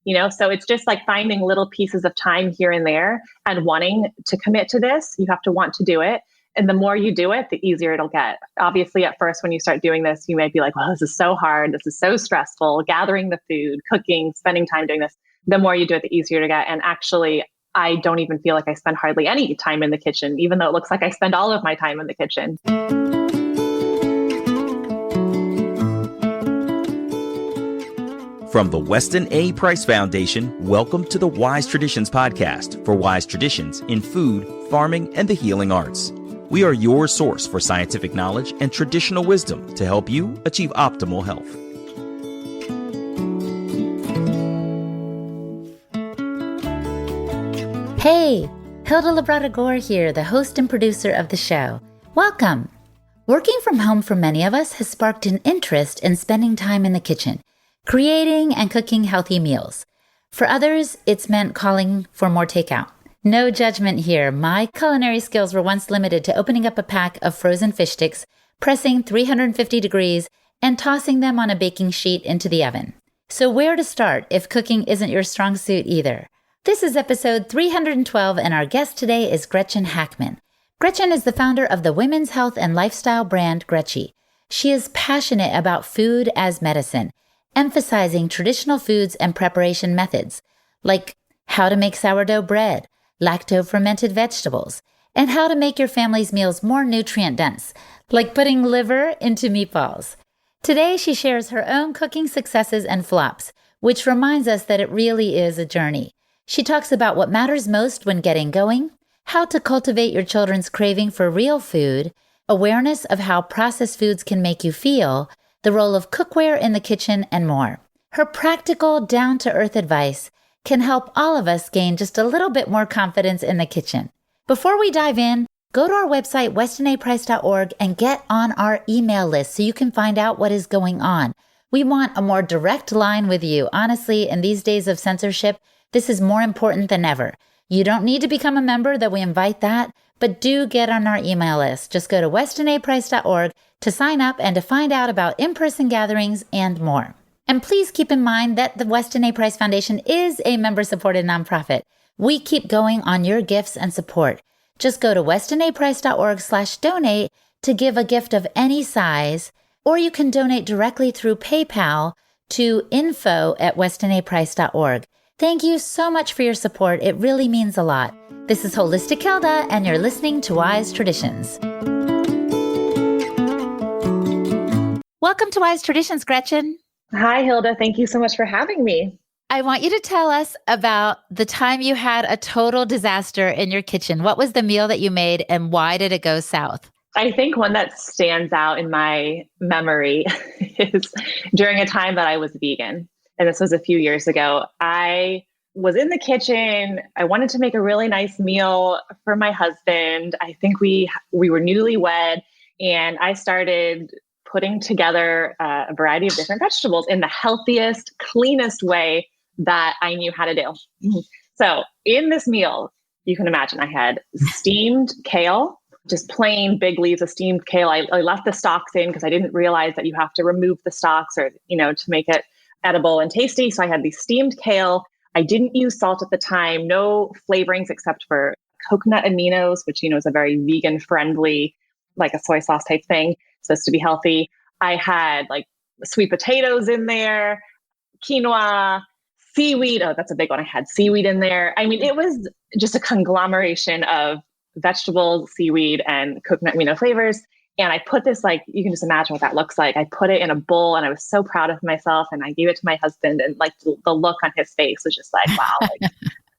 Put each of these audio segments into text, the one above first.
So it's just like finding little pieces of time here and there and wanting to commit to this. You have to want to do it. And the more you do it, the easier it'll get. Obviously, at first, when you start doing this, you might be like, well, this is so hard. This is so stressful, gathering the food, cooking, spending time doing this. The more you do it, the easier to get. And actually, I don't even feel like I spend hardly any time in the kitchen, even though it looks like I spend all of my time in the kitchen. From the Weston A. Price Foundation, welcome to the Wise Traditions podcast for wise traditions in food, farming, and the healing arts. We are your source for scientific knowledge and traditional wisdom to help you achieve optimal health. Hey, Hilda Labrada-Gore here, the host and producer of the show. Welcome. Working from home for many of us has sparked an interest in spending time in the kitchen, creating and cooking healthy meals. For others, it's meant calling for more takeout. No judgment here. My culinary skills were once limited to opening up a pack of frozen fish sticks, pressing 350 degrees, and tossing them on a baking sheet into the oven. So where to start if cooking isn't your strong suit either? This is episode 312, and our guest today is Gretchen Hackmann. Gretchen is the founder of the women's health and lifestyle brand Gretchy. She is passionate about food as medicine, emphasizing traditional foods and preparation methods, like how to make sourdough bread, lacto-fermented vegetables, and how to make your family's meals more nutrient-dense, like putting liver into meatballs. Today, she shares her own cooking successes and flops, which reminds us that it really is a journey. She talks about what matters most when getting going, how to cultivate your children's craving for real food, awareness of how processed foods can make you feel, the role of cookware in the kitchen, and more. Her practical, down-to-earth advice can help all of us gain just a little bit more confidence in the kitchen. Before we dive in, go to our website, westonaprice.org, and get on our email list so you can find out what is going on. We want a more direct line with you. Honestly, in these days of censorship, this is more important than ever. You don't need to become a member, though we invite that, but do get on our email list. Just go to westonaprice.org to sign up and to find out about in-person gatherings and more. And please keep in mind that the Weston A. Price Foundation is a member-supported nonprofit. We keep going on your gifts and support. Just go to westonaprice.org/donate to give a gift of any size, or you can donate directly through PayPal to info@westonaprice.org. Thank you so much for your support. It really means a lot. This is Holistic Hilda, and you're listening to Wise Traditions. Welcome to Wise Traditions, Gretchen. Hi, Hilda. Thank you so much for having me. I want you to tell us about the time you had a total disaster in your kitchen. What was the meal that you made, and why did it go south? I think one that stands out in my memory is during a time that I was vegan. And this was a few years ago. I was in the kitchen. I wanted to make a really nice meal for my husband. I think we were newlywed, and I started putting together a variety of different vegetables in the healthiest, cleanest way that I knew how to do. So in this meal, you can imagine I had steamed kale, just plain big leaves of steamed kale. I left the stalks in because I didn't realize that you have to remove the stalks or, to make it edible and tasty. So I had these steamed kale. I didn't use salt at the time, no flavorings except for coconut aminos, which, is a very vegan friendly, like a soy sauce type thing. Supposed to be healthy. I had like sweet potatoes in there, quinoa, seaweed. Oh, that's a big one. I had seaweed in there. I mean, it was just a conglomeration of vegetables, seaweed, and coconut amino flavors. And I put this, you can just imagine what that looks like. I put it in a bowl, and I was so proud of myself. And I gave it to my husband, and the look on his face was just like, wow,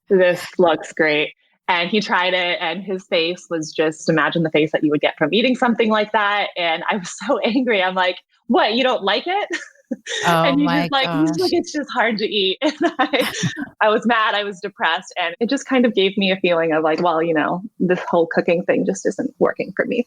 this looks great. And he tried it, and his face was just, imagine the face that you would get from eating something like that. And I was so angry. I'm like, what, you don't like it? Oh, and he's my just like, it's just hard to eat. And I was mad. I was depressed. And it just kind of gave me a feeling of this whole cooking thing just isn't working for me.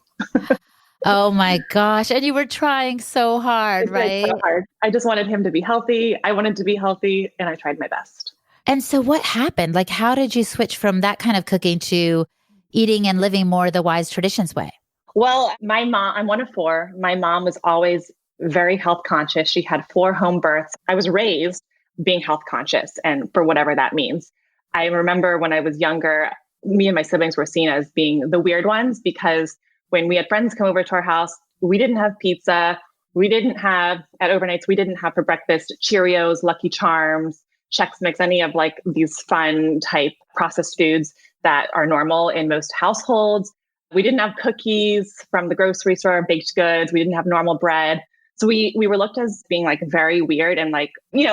Oh my gosh. And you were trying so hard, right? So hard. I just wanted him to be healthy. I wanted to be healthy, and I tried my best. And so what happened? How did you switch from that kind of cooking to eating and living more the Wise Traditions way? Well, my mom, I'm one of four. My mom was always very health conscious. She had 4 home births. I was raised being health conscious and for whatever that means. I remember when I was younger, me and my siblings were seen as being the weird ones because when we had friends come over to our house, we didn't have pizza. We didn't have at overnights, we didn't have for breakfast Cheerios, Lucky Charms, Chex Mix, any of like these fun type processed foods that are normal in most households. We didn't have cookies from the grocery store, baked goods. We didn't have normal bread. So we were looked as being like very weird and like,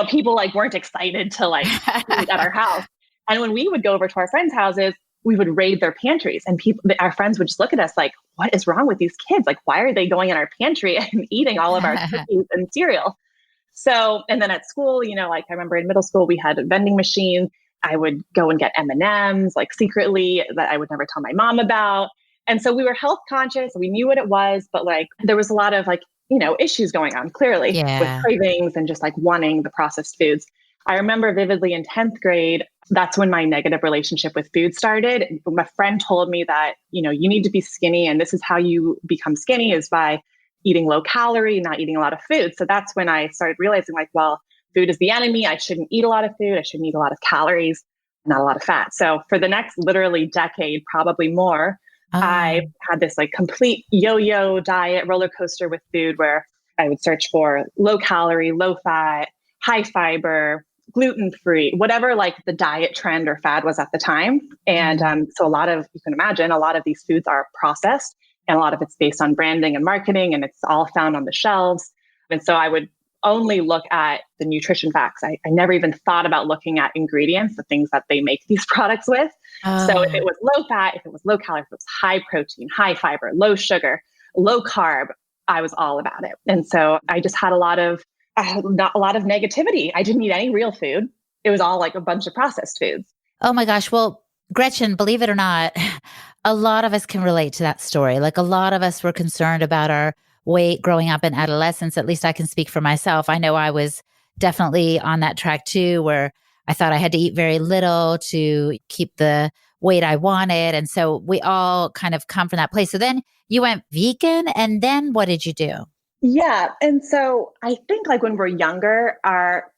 people like weren't excited to like eat at our house. And when we would go over to our friends' houses, we would raid their pantries and our friends would just look at us like, what is wrong with these kids? Like, why are they going in our pantry and eating all of our cookies and cereal? So, and then at school, like I remember in middle school, we had a vending machine. I would go and get M&Ms like secretly that I would never tell my mom about. And so we were health conscious. We knew what it was, but like there was a lot of like, issues going on clearly with cravings and just like wanting the processed foods. I remember vividly in 10th grade, that's when my negative relationship with food started. My friend told me that, you need to be skinny and this is how you become skinny is by eating low calorie, not eating a lot of food. So that's when I started realizing like, well, food is the enemy. I shouldn't eat a lot of food. I shouldn't eat a lot of calories, not a lot of fat. So for the next literally decade, probably more, I had this like complete yo-yo diet roller coaster with food where I would search for low calorie, low fat, high fiber, gluten-free, whatever like the diet trend or fad was at the time. And so you can imagine a lot of these foods are processed and a lot of it's based on branding and marketing and it's all found on the shelves. And so I would only look at the nutrition facts. I never even thought about looking at ingredients, the things that they make these products with. So if it was low fat, if it was low calorie, if it was high protein, high fiber, low sugar, low carb, I was all about it. And so I just had not a lot of negativity. I didn't eat any real food. It was all like a bunch of processed foods. Oh my gosh. Well, Gretchen, believe it or not, a lot of us can relate to that story. Like a lot of us were concerned about our weight growing up in adolescence. At least I can speak for myself. I know I was definitely on that track too, where I thought I had to eat very little to keep the weight I wanted. And so we all kind of come from that place. So then you went vegan and then what did you do? Yeah. And so I think like when we're younger,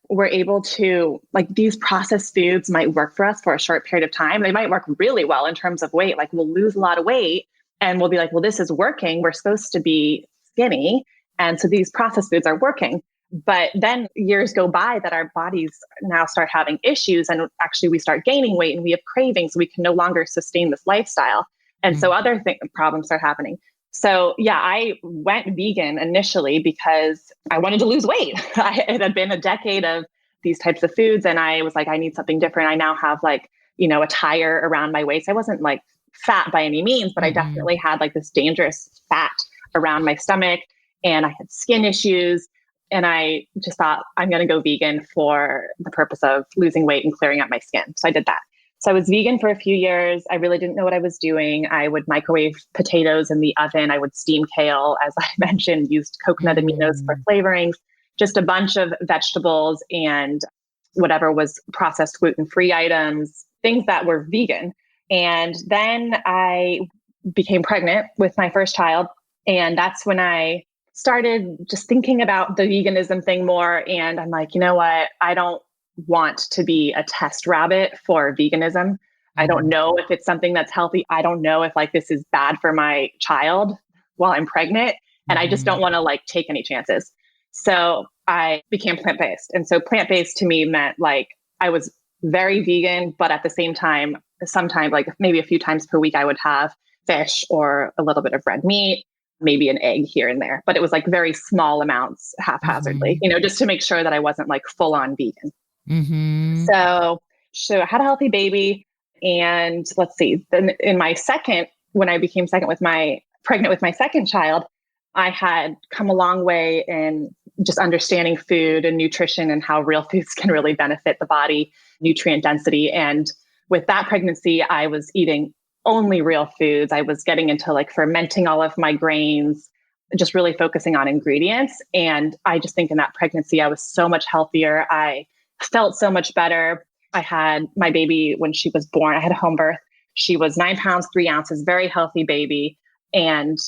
we're able to like these processed foods might work for us for a short period of time. They might work really well in terms of weight. Like we'll lose a lot of weight and we'll be like, well, this is working. We're supposed to be skinny. And so these processed foods are working. But then years go by that our bodies now start having issues and actually we start gaining weight and we have cravings. We can no longer sustain this lifestyle. And so other problems start happening. So yeah, I went vegan initially because I wanted to lose weight. It had been a decade of these types of foods and I was like, I need something different. I now have like, a tire around my waist. I wasn't like fat by any means, but I definitely had like this dangerous fat around my stomach and I had skin issues. And I just thought I'm going to go vegan for the purpose of losing weight and clearing up my skin. So I did that. So I was vegan for a few years. I really didn't know what I was doing. I would microwave potatoes in the oven. I would steam kale, as I mentioned, used coconut aminos for flavorings, just a bunch of vegetables and whatever was processed gluten-free items, things that were vegan. And then I became pregnant with my first child. And that's when I started just thinking about the veganism thing more. And I'm like, you know what? I don't want to be a test rabbit for veganism. I don't know if it's something that's healthy. I don't know if like this is bad for my child while I'm pregnant. And I just don't want to like take any chances. So I became plant-based. And so plant-based to me meant like I was very vegan, but at the same time, sometimes like maybe a few times per week, I would have fish or a little bit of red meat, maybe an egg here and there, but it was like very small amounts haphazardly, just to make sure that I wasn't like full on vegan. So I had a healthy baby and let's see, then when I became pregnant with my second child, I had come a long way in just understanding food and nutrition and how real foods can really benefit the body, nutrient density. And with that pregnancy, I was eating only real foods. I was getting into like fermenting all of my grains, just really focusing on ingredients. And I just think in that pregnancy, I was so much healthier. I felt so much better. I had my baby when she was born. I had a home birth. She was 9 pounds, 3 ounces, very healthy baby. And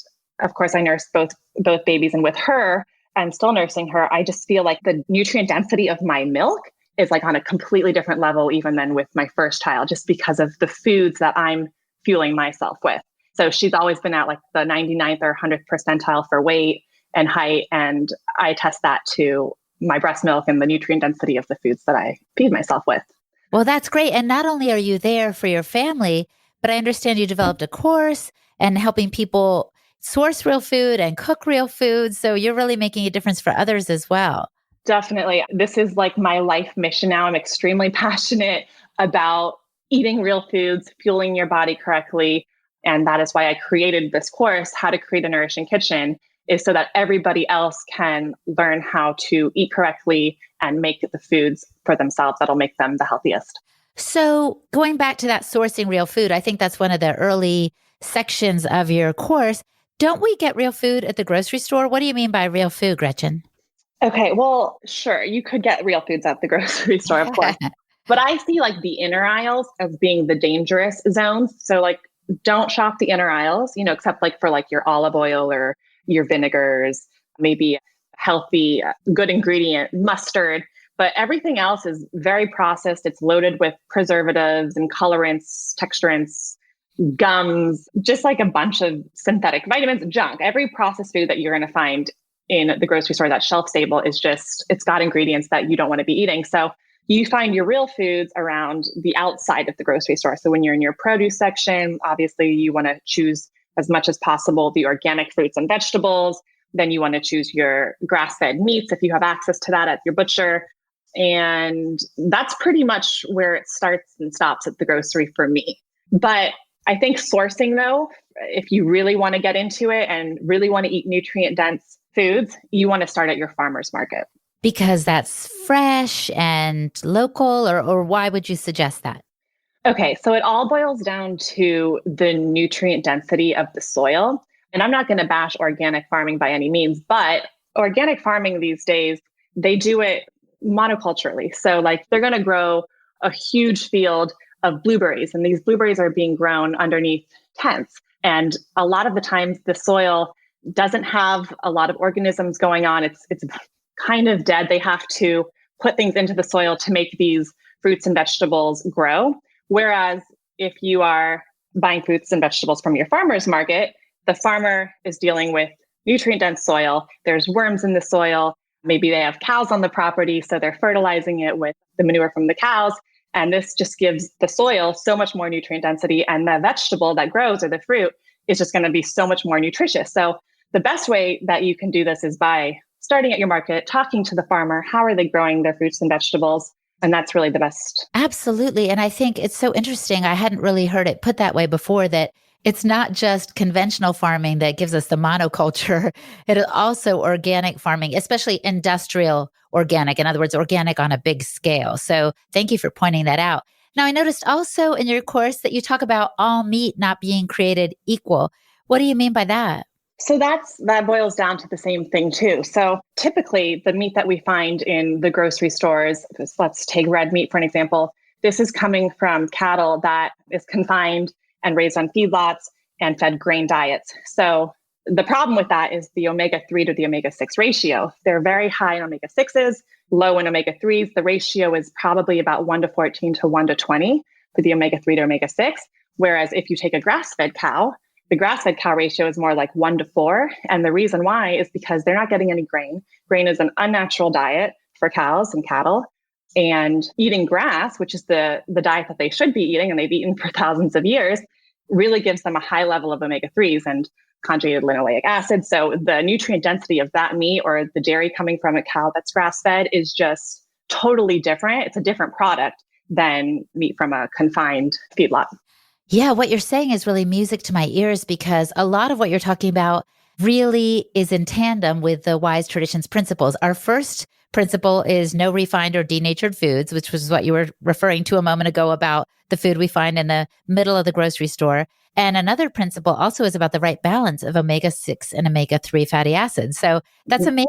of course, I nursed both babies. And with her, I'm still nursing her. I just feel like the nutrient density of my milk is like on a completely different level, even than with my first child, just because of the foods that I'm fueling myself with. So she's always been at like the 99th or 100th percentile for weight and height. And I test that to my breast milk and the nutrient density of the foods that I feed myself with. Well, that's great. And not only are you there for your family, but I understand you developed a course and helping people source real food and cook real food. So you're really making a difference for others as well. Definitely. This is like my life mission now. I'm extremely passionate about eating real foods, fueling your body correctly. And that is why I created this course, How to Create a Nourishing Kitchen, is so that everybody else can learn how to eat correctly and make the foods for themselves that'll make them the healthiest. So going back to that sourcing real food, I think that's one of the early sections of your course. Don't we get real food at the grocery store? What do you mean by real food, Gretchen? Okay, well, sure, you could get real foods at the grocery store, of course. But I see like the inner aisles as being the dangerous zones. So like don't shop the inner aisles, except like for like your olive oil or your vinegars, maybe healthy, good ingredient, mustard. But everything else is very processed. It's loaded with preservatives and colorants, texturants, gums, just like a bunch of synthetic vitamins and junk. Every processed food that you're going to find in the grocery store that's shelf stable is just, it's got ingredients that you don't want to be eating. So you find your real foods around the outside of the grocery store. So when you're in your produce section, obviously you want to choose as much as possible the organic fruits and vegetables. Then you want to choose your grass-fed meats if you have access to that at your butcher. And that's pretty much where it starts and stops at the grocery for me. But I think sourcing, though, if you really want to get into it and really want to eat nutrient-dense foods, you want to start at your farmer's market. Because that's fresh and local, or why would you suggest that? Okay, so it all boils down to the nutrient density of the soil. And I'm not going to bash organic farming by any means, but organic farming these days, they do it monoculturally. So like they're going to grow a huge field of blueberries, and these blueberries are being grown underneath tents. And a lot of the times the soil doesn't have a lot of organisms going on. It's kind of dead. They have to put things into the soil to make these fruits and vegetables grow. Whereas if you are buying fruits and vegetables from your farmer's market, the farmer is dealing with nutrient-dense soil. There's worms in the soil. Maybe they have cows on the property, so they're fertilizing it with the manure from the cows. And this just gives the soil so much more nutrient density. And the vegetable that grows, or the fruit, is just going to be so much more nutritious. So the best way that you can do this is by starting at your market, talking to the farmer. How are they growing their fruits and vegetables? And that's really the best. Absolutely. And I think it's so interesting. I hadn't really heard it put that way before, that it's not just conventional farming that gives us the monoculture. It is also organic farming, especially industrial organic. In other words, organic on a big scale. So thank you for pointing that out. Now, I noticed also in your course that you talk about all meat not being created equal. What do you mean by that? So that boils down to the same thing too. So typically the meat that we find in the grocery stores, let's take red meat for an example. This is coming from cattle that is confined and raised on feedlots and fed grain diets. So the problem with that is the omega-3 to the omega-6 ratio. They're very high in omega-6s, low in omega-3s. The ratio is probably about 1 to 14 to 1 to 20 for the omega-3 to omega-6. Whereas if you take a grass-fed cow, the grass-fed cow ratio is more like 1 to 4. And the reason why is because they're not getting any grain. Grain is an unnatural diet for cows and cattle. And eating grass, which is the diet that they should be eating, and they've eaten for thousands of years, really gives them a high level of omega-3s and conjugated linoleic acid. So the nutrient density of that meat, or the dairy coming from a cow that's grass-fed, is just totally different. It's a different product than meat from a confined feedlot. Yeah, what you're saying is really music to my ears, because a lot of what you're talking about really is in tandem with the Wise Traditions principles. Our first principle is no refined or denatured foods, which was what you were referring to a moment ago about the food we find in the middle of the grocery store. And another principle also is about the right balance of omega-6 and omega-3 fatty acids. So that's amazing.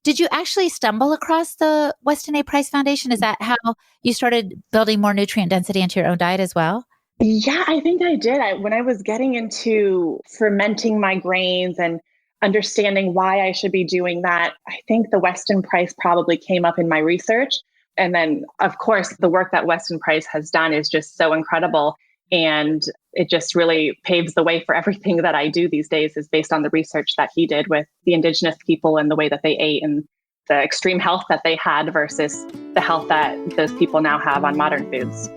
Did you actually stumble across the Weston A. Price Foundation? Is that how you started building more nutrient density into your own diet as well? Yeah, I think I did. When I was getting into fermenting my grains and understanding why I should be doing that, I think the Weston Price probably came up in my research. And then, of course, the work that Weston Price has done is just so incredible. And it just really paves the way for everything that I do these days is based on the research that he did with the indigenous people and the way that they ate and the extreme health that they had versus the health that those people now have on modern foods.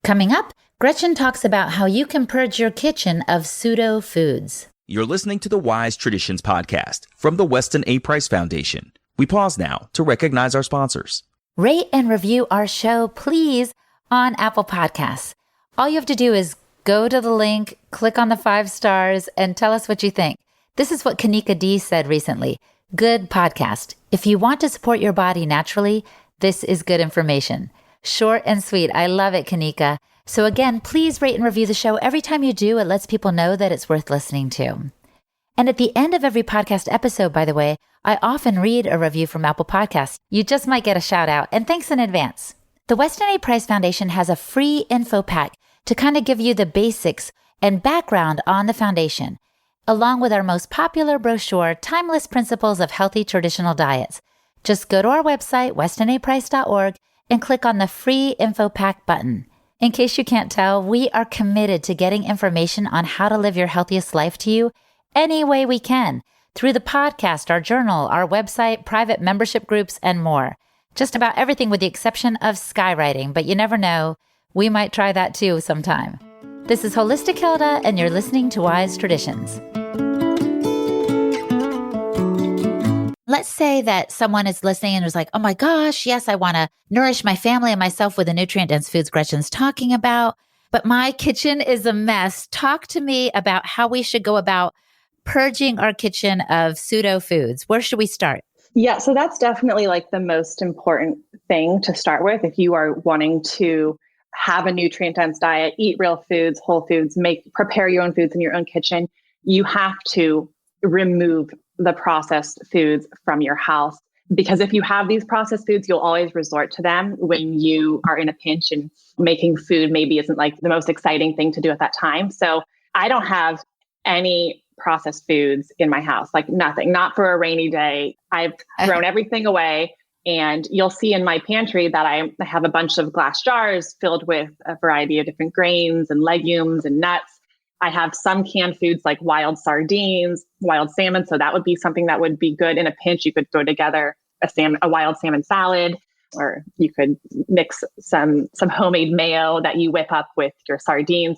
Coming up, Gretchen talks about how you can purge your kitchen of pseudo foods. You're listening to the Wise Traditions podcast from the Weston A. Price Foundation. We pause now to recognize our sponsors. Rate and review our show, please, on Apple Podcasts. All you have to do is go to the link, click on the 5 stars, and tell us what you think. This is what Kanika D said recently. Good podcast. If you want to support your body naturally, this is good information. Short and sweet. I love it, Kanika. So again, please rate and review the show. Every time you do, it lets people know that it's worth listening to. And at the end of every podcast episode, by the way, I often read a review from Apple Podcasts. You just might get a shout out, and thanks in advance. The Weston A. Price Foundation has a free info pack to kind of give you the basics and background on the foundation, along with our most popular brochure, Timeless Principles of Healthy Traditional Diets. Just go to our website, westonaprice.org, and click on the free info pack button. In case you can't tell, we are committed to getting information on how to live your healthiest life to you any way we can, through the podcast, our journal, our website, private membership groups, and more. Just about everything with the exception of skywriting, but you never know. We might try that too sometime. This is Holistic Hilda, and you're listening to Wise Traditions. Let's say that someone is listening and is like, oh my gosh, yes, I want to nourish my family and myself with the nutrient-dense foods Gretchen's talking about, but my kitchen is a mess. Talk to me about how we should go about purging our kitchen of pseudo foods. Where should we start? Yeah, so that's definitely like the most important thing to start with. If you are wanting to have a nutrient-dense diet, eat real foods, whole foods, prepare your own foods in your own kitchen, you have to remove the processed foods from your house. Because if you have these processed foods, you'll always resort to them when you are in a pinch, and making food maybe isn't like the most exciting thing to do at that time. So I don't have any processed foods in my house, like nothing, not for a rainy day. I've thrown everything away, and you'll see in my pantry that I have a bunch of glass jars filled with a variety of different grains and legumes and nuts. I have some canned foods like wild sardines, wild salmon. So that would be something that would be good in a pinch. You could throw together a wild salmon salad, or you could mix some homemade mayo that you whip up with your sardines.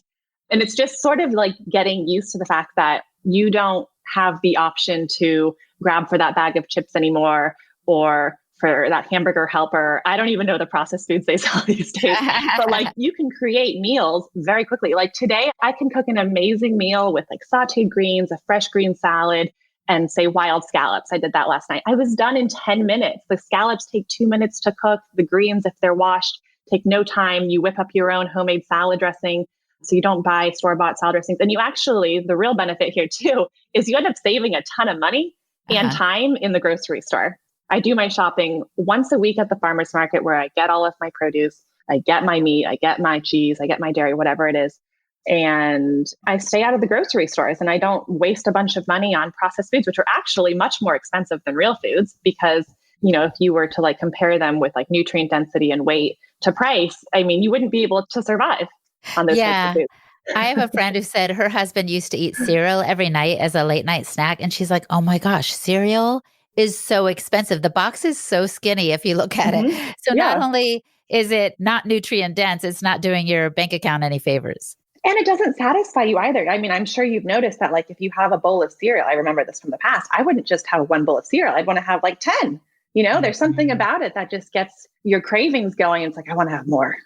And it's just sort of like getting used to the fact that you don't have the option to grab for that bag of chips anymore, or for that hamburger helper. I don't even know the processed foods they sell these days, but like you can create meals very quickly. Like today, I can cook an amazing meal with like sauteed greens, a fresh green salad, and say wild scallops. I did that last night. I was done in 10 minutes. The scallops take 2 minutes to cook. The greens, if they're washed, take no time. You whip up your own homemade salad dressing, so you don't buy store-bought salad dressings. And you actually, the real benefit here too, is you end up saving a ton of money and time in the grocery store. I do my shopping once a week at the farmer's market, where I get all of my produce, I get my meat, I get my cheese, I get my dairy, whatever it is. And I stay out of the grocery stores, and I don't waste a bunch of money on processed foods, which are actually much more expensive than real foods. Because, you know, if you were to like compare them with like nutrient density and weight to price, I mean, you wouldn't be able to survive on those types of foods. I have a friend who said her husband used to eat cereal every night as a late night snack. And she's like, oh my gosh, cereal is so expensive. The box is so skinny if you look at it. So not only is it not nutrient dense, it's not doing your bank account any favors. And it doesn't satisfy you either. I mean, I'm sure you've noticed that, like, if you have a bowl of cereal, I remember this from the past, I wouldn't just have one bowl of cereal. I'd want to have like 10. You know, there's something about it that just gets your cravings going. It's like, I want to have more.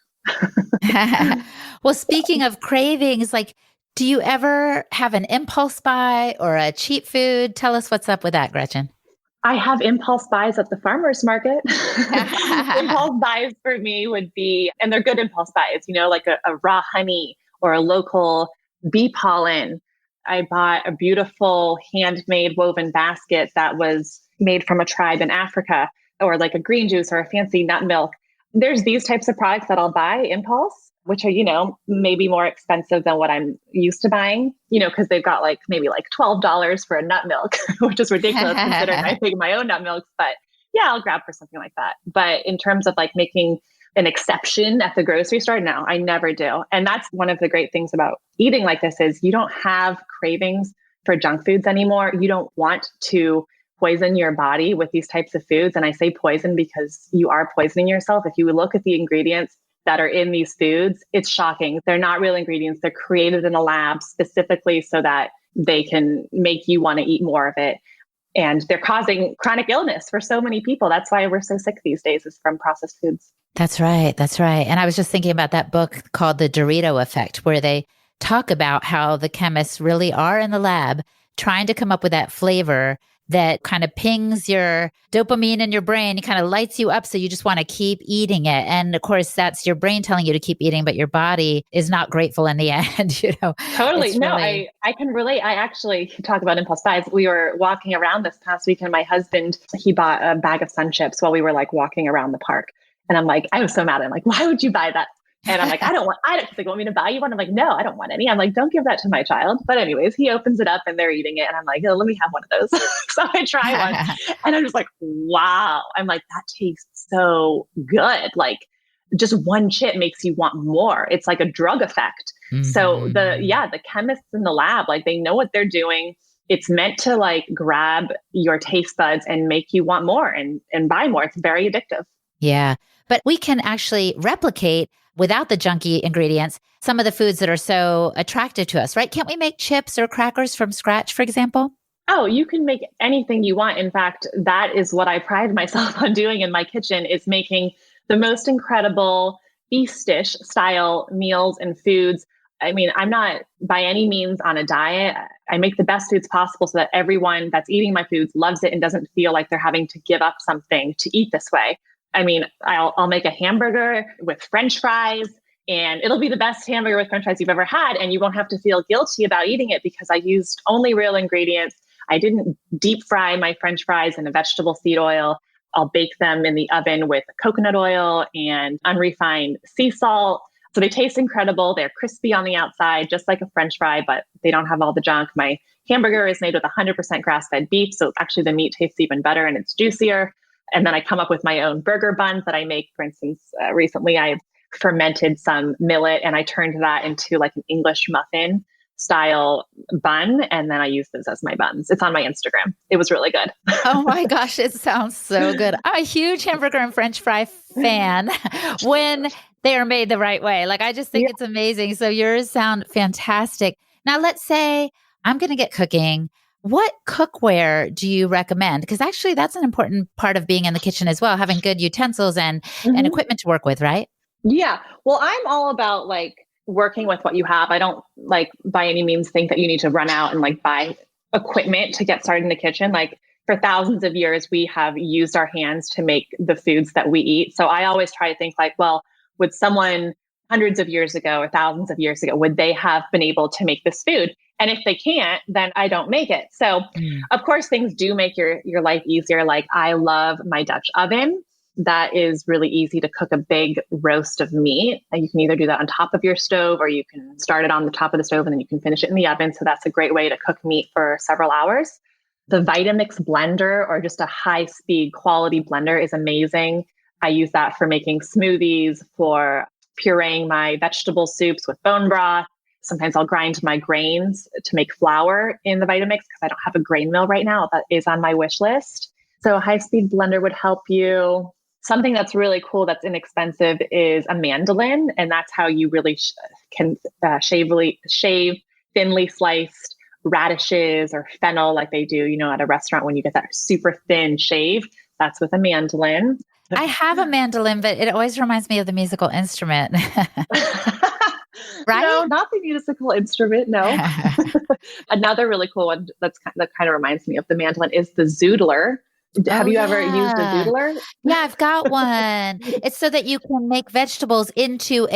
Well, speaking of cravings, like, do you ever have an impulse buy or a cheap food? Tell us what's up with that, Gretchen. I have impulse buys at the farmer's market. Impulse buys for me would be, and they're good impulse buys, you know, like a raw honey or a local bee pollen. I bought a beautiful handmade woven basket that was made from a tribe in Africa, or like a green juice or a fancy nut milk. There's these types of products that I'll buy impulse, which are, you know, maybe more expensive than what I'm used to buying, you know, because they've got like maybe like $12 for a nut milk, which is ridiculous considering I make my own nut milks. But yeah, I'll grab for something like that. But in terms of like making an exception at the grocery store, no, I never do. And that's one of the great things about eating like this is you don't have cravings for junk foods anymore. You don't want to poison your body with these types of foods. And I say poison because you are poisoning yourself. If you look at the ingredients that are in these foods, it's shocking. They're not real ingredients. They're created in a lab specifically so that they can make you want to eat more of it. And they're causing chronic illness for so many people. That's why we're so sick these days, is from processed foods. That's right. That's right. And I was just thinking about that book called The Dorito Effect, where they talk about how the chemists really are in the lab trying to come up with that flavor that kind of pings your dopamine in your brain. It kind of lights you up. So you just want to keep eating it. And of course, that's your brain telling you to keep eating, but your body is not grateful in the end, Totally. No, really... I can relate. I actually talk about impulse buys. We were walking around this past week and my husband, he bought a bag of Sun Chips while we were like walking around the park. And I'm like, I was so mad. I'm like, why would you buy that? And I'm like, I don't, like, want me to buy you one? I'm like, no, I don't want any. I'm like, don't give that to my child. But anyways, he opens it up and they're eating it. And I'm like, oh, let me have one of those. So I try one and I'm just like, wow. I'm like, that tastes so good. Like just one chip makes you want more. It's like a drug effect. Mm-hmm. So the chemists in the lab, like they know what they're doing. It's meant to like grab your taste buds and make you want more and buy more. It's very addictive. Yeah. But we can actually replicate without the junky ingredients, some of the foods that are so attractive to us, right? Can't we make chips or crackers from scratch, for example? Oh, you can make anything you want. In fact, that is what I pride myself on doing in my kitchen, is making the most incredible feast dish style meals and foods. I mean, I'm not by any means on a diet. I make the best foods possible so that everyone that's eating my foods loves it and doesn't feel like they're having to give up something to eat this way. I mean, I'll make a hamburger with French fries and it'll be the best hamburger with French fries you've ever had. And you won't have to feel guilty about eating it because I used only real ingredients. I didn't deep fry my French fries in a vegetable seed oil. I'll bake them in the oven with coconut oil and unrefined sea salt. So they taste incredible. They're crispy on the outside, just like a French fry, but they don't have all the junk. My hamburger is made with 100% grass-fed beef. So actually the meat tastes even better and it's juicier. And then I come up with my own burger buns that I make. For instance, recently I fermented some millet and I turned that into like an English muffin style bun. And then I use those as my buns. It's on my Instagram. It was really good. Oh my gosh, it sounds so good. I'm a huge hamburger and French fry fan when they are made the right way. Like, I just think it's amazing. So yours sound fantastic. Now, let's say I'm going to get cooking. What cookware do you recommend? Because actually that's an important part of being in the kitchen as well, having good utensils and equipment to work with, right? Yeah. Well, I'm all about like working with what you have. I don't like by any means think that you need to run out and like buy equipment to get started in the kitchen. Like for thousands of years, we have used our hands to make the foods that we eat. So I always try to think like, well, would someone hundreds of years ago or thousands of years ago, would they have been able to make this food? And if they can't, then I don't make it. So of course, things do make your life easier. Like I love my Dutch oven. That is really easy to cook a big roast of meat. And you can either do that on top of your stove or you can start it on the top of the stove and then you can finish it in the oven. So that's a great way to cook meat for several hours. The Vitamix blender or just a high speed quality blender is amazing. I use that for making smoothies, for pureeing my vegetable soups with bone broth. Sometimes I'll grind my grains to make flour in the Vitamix because I don't have a grain mill right now. That is on my wish list. So a high-speed blender would help you. Something that's really cool that's inexpensive is a mandolin. And that's how you really can shave thinly sliced radishes or fennel like they do, at a restaurant when you get that super thin shave. That's with a mandolin. I have a mandolin, but it always reminds me of the musical instrument. Right? No, not the musical instrument. No. Another really cool one that kind of reminds me of the mandolin is the zoodler. Have you ever used a zoodler? Yeah, I've got one. It's so that you can make vegetables into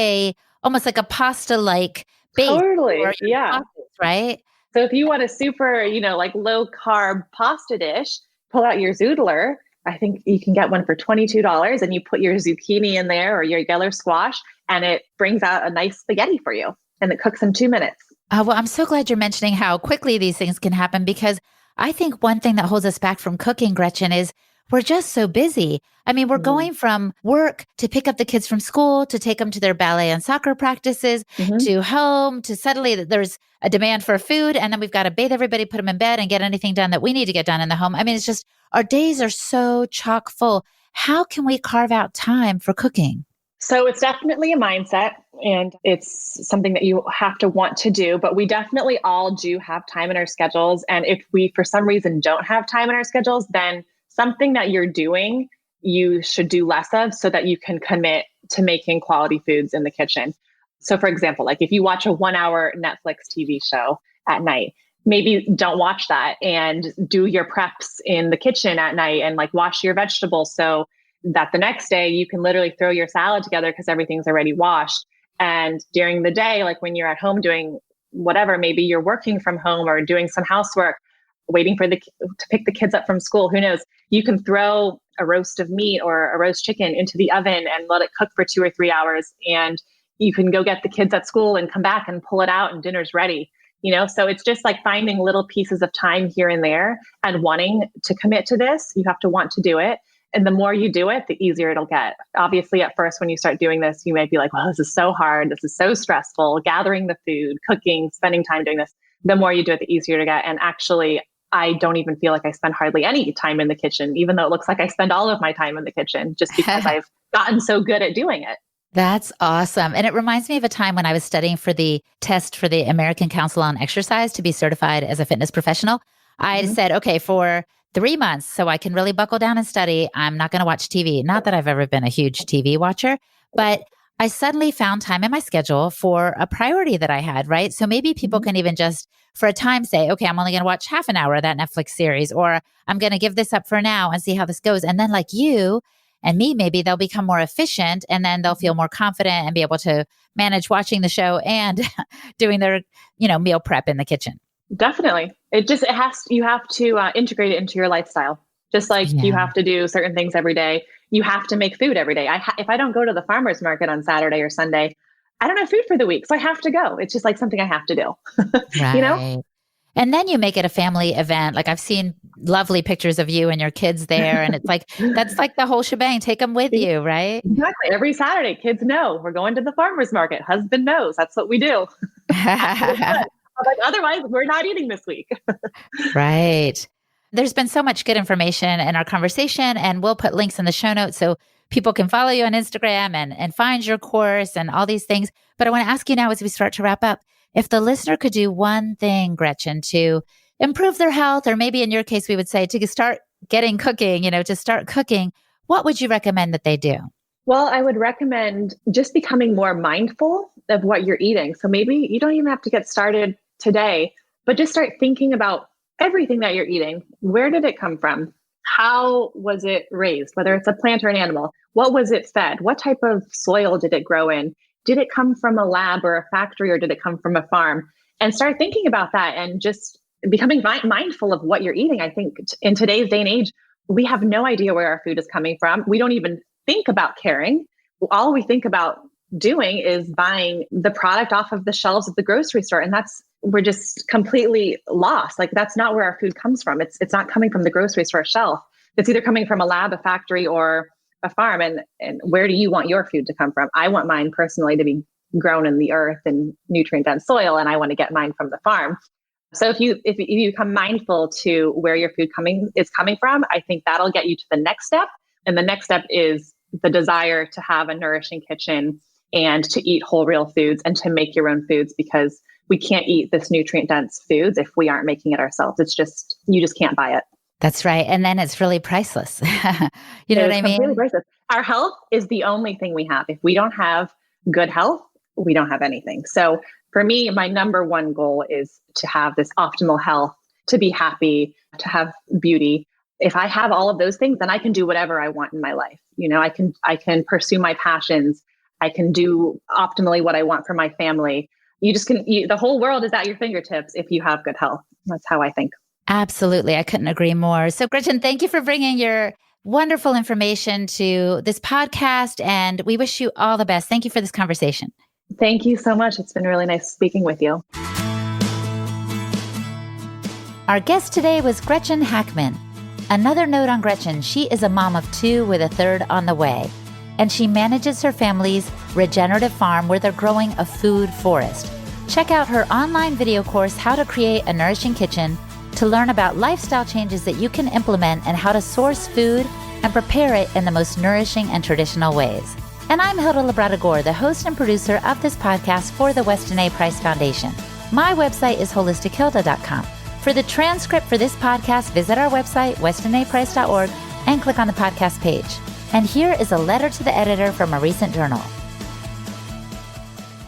almost like a pasta-like base. Totally. Yeah. Pastas, right? So if you want a super, like low carb pasta dish, pull out your zoodler. I think you can get one for $22 and you put your zucchini in there or your yellow squash and it brings out a nice spaghetti for you and it cooks in 2 minutes. Well, I'm so glad you're mentioning how quickly these things can happen because I think one thing that holds us back from cooking, Gretchen, is we're just so busy. I mean, we're going from work to pick up the kids from school, to take them to their ballet and soccer practices, to home, to suddenly there's a demand for food. And then we've got to bathe everybody, put them in bed and get anything done that we need to get done in the home. I mean, it's just our days are so chock full. How can we carve out time for cooking? So it's definitely a mindset, and it's something that you have to want to do, but we definitely all do have time in our schedules. And if we, for some reason, don't have time in our schedules, then something that you're doing, you should do less of so that you can commit to making quality foods in the kitchen. So for example, like if you watch a 1-hour Netflix TV show at night, maybe don't watch that and do your preps in the kitchen at night and like wash your vegetables so that the next day you can literally throw your salad together because everything's already washed. And during the day, like when you're at home doing whatever, maybe you're working from home or doing some housework, waiting for to pick the kids up from school, who knows, you can throw a roast of meat or a roast chicken into the oven and let it cook for 2 or 3 hours. And you can go get the kids at school and come back and pull it out and dinner's ready. So it's just like finding little pieces of time here and there and wanting to commit to this. You have to want to do it. And the more you do it, the easier it'll get. Obviously, at first, when you start doing this, you might be like, well, this is so hard. This is so stressful, gathering the food, cooking, spending time doing this. The more you do it, the easier to get. And actually, I don't even feel like I spend hardly any time in the kitchen, even though it looks like I spend all of my time in the kitchen just because I've gotten so good at doing it. That's awesome. And it reminds me of a time when I was studying for the test for the American Council on Exercise to be certified as a fitness professional. I said, okay, for 3 months, so I can really buckle down and study, I'm not going to watch TV. Not that I've ever been a huge TV watcher, but I suddenly found time in my schedule for a priority that I had, right? So maybe people can even just for a time say, okay, I'm only going to watch half an hour of that Netflix series, or I'm going to give this up for now and see how this goes. And then like you and me, maybe they'll become more efficient and then they'll feel more confident and be able to manage watching the show and doing their, meal prep in the kitchen. Definitely. You have to integrate it into your lifestyle. Just like you have to do certain things every day. You have to make food every day. If I don't go to the farmer's market on Saturday or Sunday, I don't have food for the week. So I have to go. It's just like something I have to do, Right. And then you make it a family event. Like I've seen lovely pictures of you and your kids there. And it's like, that's like the whole shebang. Take them with you, right? Exactly. Every Saturday, kids know we're going to the farmer's market. Husband knows. That's what we do. Like, otherwise, we're not eating this week. Right. There's been so much good information in our conversation, and we'll put links in the show notes so people can follow you on Instagram and find your course and all these things. But I want to ask you now as we start to wrap up, if the listener could do one thing, Gretchen, to improve their health, or maybe in your case, we would say to start getting cooking, to start cooking, what would you recommend that they do? Well, I would recommend just becoming more mindful of what you're eating. So maybe you don't even have to get started today, but just start thinking about everything that you're eating. Where did it come from? How was it raised? Whether it's a plant or an animal, what was it fed? What type of soil did it grow in? Did it come from a lab or a factory, or did it come from a farm? And start thinking about that and just becoming mindful of what you're eating. I think in today's day and age, we have no idea where our food is coming from. We don't even think about caring. All we think about doing is buying the product off of the shelves of the grocery store. And we're just completely lost. Like that's not where our food comes from. It's not coming from the grocery store shelf. It's either coming from a lab, a factory, or a farm. And where do you want your food to come from? I want mine personally to be grown in the earth and nutrient dense soil, and I want to get mine from the farm. So if you become mindful to where your food is coming from, I think that'll get you to the next step. And the next step is the desire to have a nourishing kitchen and to eat whole real foods and to make your own foods, because we can't eat this nutrient dense foods if we aren't making it ourselves. You just can't buy it. That's right. And then it's really priceless. You know what I mean? Priceless. Our health is the only thing we have. If we don't have good health, we don't have anything. So for me, my number one goal is to have this optimal health, to be happy, to have beauty. If I have all of those things, then I can do whatever I want in my life. I can pursue my passions. I can do optimally what I want for my family. The whole world is at your fingertips if you have good health. That's how I think. Absolutely. I couldn't agree more. So Gretchen, thank you for bringing your wonderful information to this podcast, and we wish you all the best. Thank you for this conversation. Thank you so much. It's been really nice speaking with you. Our guest today was Gretchen Hackmann. Another note on Gretchen, she is a mom of 2 with a 3rd on the way, and she manages her family's regenerative farm where they're growing a food forest. Check out her online video course, How to Create a Nourishing Kitchen, to learn about lifestyle changes that you can implement and how to source food and prepare it in the most nourishing and traditional ways. And I'm Hilda Labrador, the host and producer of this podcast for the Weston A. Price Foundation. My website is holistichilda.com. For the transcript for this podcast, visit our website, westonaprice.org, and click on the podcast page. And here is a letter to the editor from a recent journal.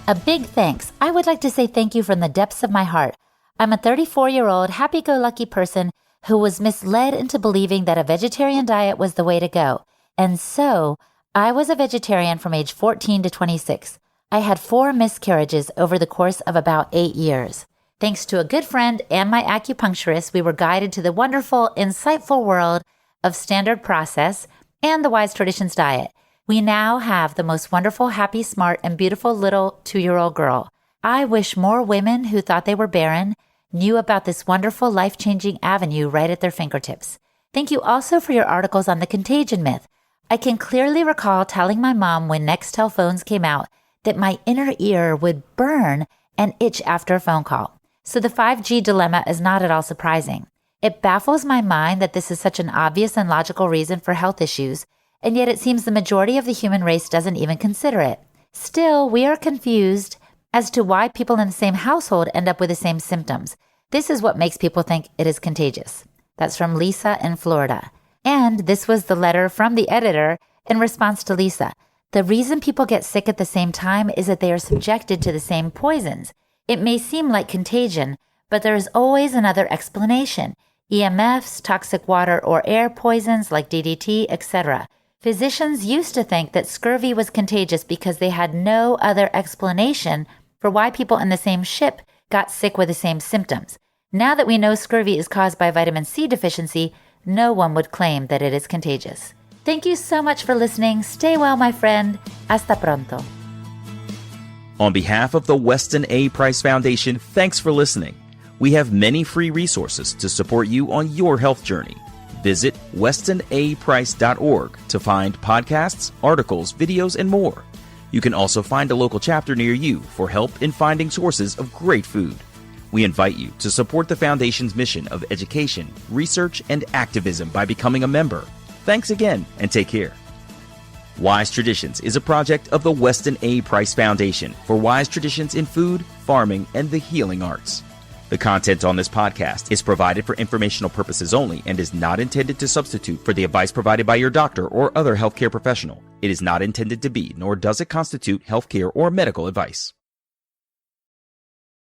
A big thanks. I would like to say thank you from the depths of my heart. I'm a 34-year-old, happy-go-lucky person who was misled into believing that a vegetarian diet was the way to go. And so, I was a vegetarian from age 14 to 26. I had 4 miscarriages over the course of about 8 years. Thanks to a good friend and my acupuncturist, we were guided to the wonderful, insightful world of standard process and the Wise Traditions diet. We now have the most wonderful, happy, smart, and beautiful little 2-year-old girl. I wish more women who thought they were barren knew about this wonderful, life-changing avenue right at their fingertips. Thank you also for your articles on the contagion myth. I can clearly recall telling my mom when Nextel phones came out that my inner ear would burn and itch after a phone call. So the 5G dilemma is not at all surprising. It baffles my mind that this is such an obvious and logical reason for health issues, and yet it seems the majority of the human race doesn't even consider it. Still, we are confused as to why people in the same household end up with the same symptoms. This is what makes people think it is contagious. That's from Lisa in Florida. And this was the letter from the editor in response to Lisa. The reason people get sick at the same time is that they are subjected to the same poisons. It may seem like contagion, but there is always another explanation. EMFs, toxic water or air poisons like DDT, etc. Physicians used to think that scurvy was contagious because they had no other explanation for why people in the same ship got sick with the same symptoms. Now that we know scurvy is caused by vitamin C deficiency, no one would claim that it is contagious. Thank you so much for listening. Stay well, my friend. Hasta pronto. On behalf of the Weston A. Price Foundation, thanks for listening. We have many free resources to support you on your health journey. Visit westonaprice.org to find podcasts, articles, videos, and more. You can also find a local chapter near you for help in finding sources of great food. We invite you to support the Foundation's mission of education, research, and activism by becoming a member. Thanks again, and take care. Wise Traditions is a project of the Weston A. Price Foundation for wise traditions in food, farming, and the healing arts. The content on this podcast is provided for informational purposes only and is not intended to substitute for the advice provided by your doctor or other healthcare professional. It is not intended to be, nor does it constitute healthcare or medical advice.